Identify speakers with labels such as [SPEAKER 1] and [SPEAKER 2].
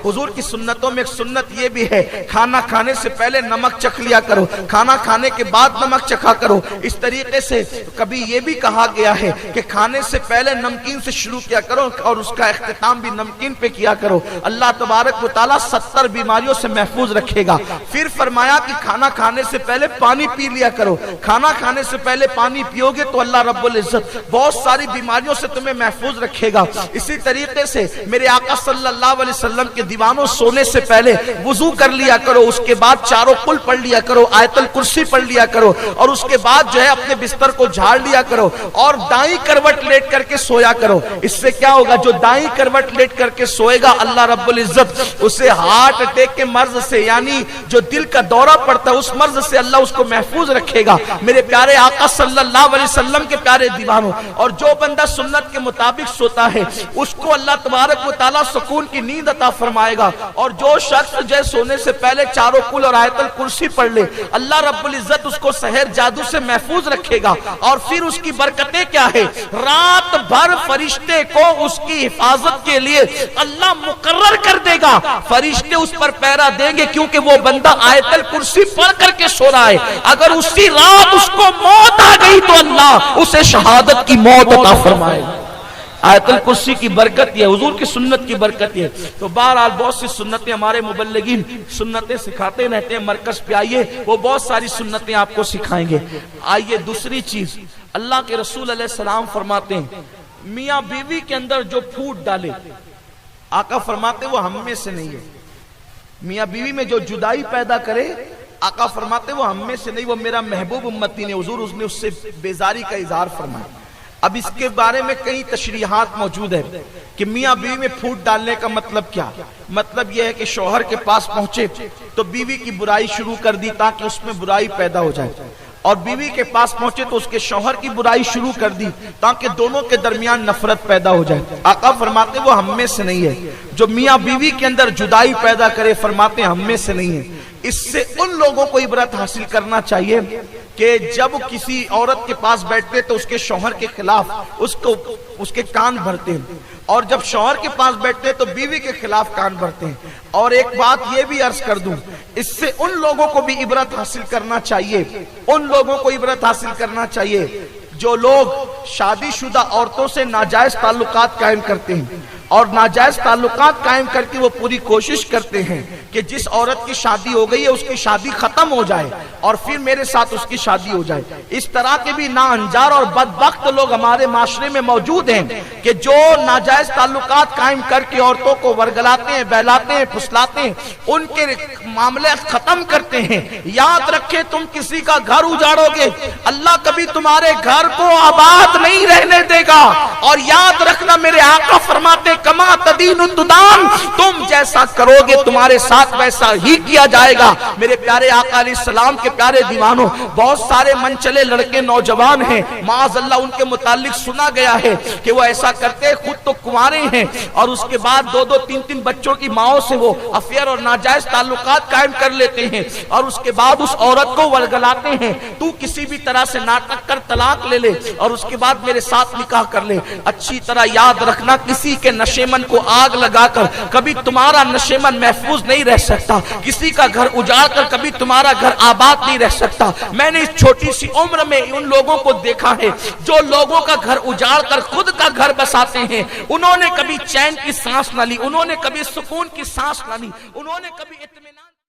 [SPEAKER 1] حضور کی سنتوں میں ایک سنت یہ بھی ہے، کھانا کھانے سے پہلے نمک چکھ لیا کرو، کھانا کھانے کے بعد نمک چکھا کرو۔ اس طریقے سے کبھی یہ بھی کہا گیا ہے کہ کھانے سے پہلے نمکین سے شروع کیا کرو اور اس کا اختتام بھی نمکین پہ کیا کرو۔ اللہ تبارک و تعالیٰ 70 بیماریوں سے محفوظ رکھے گا۔ پھر فرمایا کہ کھانا کھانے سے پہلے پانی پی لیا کرو، کھانا کھانے سے پہلے پانی پیو گے تو اللہ رب العزت بہت ساری بیماریوں سے تمہیں محفوظ رکھے گا۔ اسی طریقے سے میرے آقا صلی اللہ علیہ وسلم کے دیوانوں سونے سے پہلے وضو کر لیا کرو، اس کے بعد چاروں قل پڑھ لیا کرو، آیت الکرسی پڑھ لیا کرو، اور اس کے بعد جو ہے اپنے بستر کو جھاڑ لیا کرو اور دائیں کروٹ لیٹ کر کے سویا کرو۔ اس سے کیا ہوگا؟ جو دائیں کروٹ لیٹ کر کے سوئے گا اللہ رب العزت اسے ہارٹ اٹیک کے مرض سے، یعنی جو دل کا دورہ پڑتا ہے اس مرض سے اللہ اس کو محفوظ رکھے گا۔ میرے پیارے آقا صلی اللہ علیہ وسلم کے پیارے دیوانوں، اور جو بندہ سنت کے مطابق سوتا ہے اس کو اللہ تبارک و تعالیٰ سکون کی نیند عطا فرمائے گا، اور جو شخص جو سونے سے پہلے چاروں قل اور آیت الکرسی پڑھ لے اللہ رب العزت اس کو سحر جادو سے محفوظ رکھے گا۔ اور پھر اس کی برکتیں کیا ہے؟ رات بھر فرشتے کو اس کی حفاظت کے لیے اللہ مقرر کر دے گا، فرشتے اس پر پہرا دیں گے، کیونکہ وہ بندہ آیت الکرسی پڑھ کر کے سو رہا ہے۔ اگر اسی رات اس کو موت آ گئی تو اللہ اسے شہادت کی موت عطا فرمائے گا۔ آیت الکرسی کی برکت یہ، حضور کی سنت کی برکت یہ۔ تو بہرحال بہت سی سنتیں ہمارے مبلغین سنتیں سکھاتے رہتے ہیں، مرکز پہ آئیے وہ بہت ساری سنتیں آپ کو سکھائیں گے۔ آئیے دوسری چیز، اللہ کے رسول علیہ السلام فرماتے ہیں میاں بیوی کے اندر جو پھوٹ ڈالے، آقا فرماتے وہ ہم میں سے نہیں ہے۔ میاں بیوی میں جو جدائی پیدا کرے آقا فرماتے وہ ہم میں سے نہیں، وہ میرا محبوب امتی نے، حضور اس نے اس سے بیزاری کا اظہار فرمایا۔ اب اس کے بارے میں کئی تشریحات موجود ہے کہ میاں بیوی میں پھوٹ ڈالنے کا مطلب کیا؟ مطلب یہ ہے کہ شوہر کے پاس پہنچے تو بیوی کی برائی شروع کر دی تاکہ اس میں برائی پیدا ہو جائے، اور بیوی کے پاس پہنچے تو اس کے شوہر کی برائی شروع کر دی تاکہ دونوں کے درمیان نفرت پیدا ہو جائے۔ آقا فرماتے وہ ہم میں سے نہیں ہے۔ جو میاں بیوی کے اندر جدائی پیدا کرے فرماتے ہم میں سے نہیں ہے۔ اس سے ان لوگوں کو عبرت حاصل کرنا چاہیے کہ جب کسی عورت کے پاس بیٹھتے تو اس کے شوہر کے خلاف اس کے کان بھرتے ہیں، اور جب شوہر کے پاس بیٹھتے تو بیوی کے خلاف کان بھرتے ہیں۔ اور ایک بات یہ بھی عرض کر دوں، اس سے ان لوگوں کو بھی عبرت حاصل کرنا چاہیے، ان لوگوں کو عبرت حاصل کرنا چاہیے جو لوگ شادی شدہ عورتوں سے ناجائز تعلقات قائم کرتے ہیں، اور ناجائز تعلقات قائم کر کے وہ پوری کوشش کرتے ہیں کہ جس عورت کی شادی ہو گئی ہے اس کی شادی ختم ہو جائے اور پھر میرے ساتھ اس کی شادی ہو جائے۔ اس طرح کے بھی ناانجار اور بدبخت لوگ ہمارے معاشرے میں موجود ہیں کہ جو ناجائز تعلقات قائم کر کے عورتوں کو ورگلاتے ہیں، بہلاتے ہیں، پھسلاتے ہیں، ان کے معاملے ختم کرتے ہیں۔ یاد رکھے تم کسی کا گھر اجاڑو گے اللہ کبھی تمہارے گھر کو آباد نہیں رہنے دے گا، اور یاد رکھنا میرے آقا فرماتے کما تدین تدان، تم جیسا کرو گے تمہارے ساتھ ویسا ہی کیا جائے گا۔ میرے پیارے آقا علیہ السلام کے پیارے دیوانوں، بہت سارے منچلے لڑکے نوجوان ہیں، معاذ اللہ ان کے متعلق سنا گیا ہے کہ وہ ایسا کرتے، خود تو کنوارے ہیں اور اس کے بعد 2-2 3-3 بچوں کی ماؤں سے وہ افیئر اور ناجائز تعلقات قائم کر لیتے ہیں، اور اس کے بعد اس عورت کو ورگلاتے ہیں تو کسی بھی طرح سے ناٹک کر طلاق لے لے اور اس کے بعد میرے ساتھ نکاح کر لے۔ اچھی طرح یاد رکھنا کسی کے نشیمن کو آگ لگا کر کبھی تمہارا نشیمن محفوظ نہیں رہ سکتا، کسی کا گھر اجاڑ کر کبھی تمہارا گھر آباد نہیں رہ سکتا۔ میں نے اس چھوٹی سی عمر میں ان لوگوں کو دیکھا ہے جو لوگوں کا گھر اجاڑ کر خود کا گھر بساتے ہیں، انہوں نے کبھی چین کی سانس نہ لی، انہوں نے کبھی سکون کی سانس نہ لی، انہوں نے کبھی اطمینان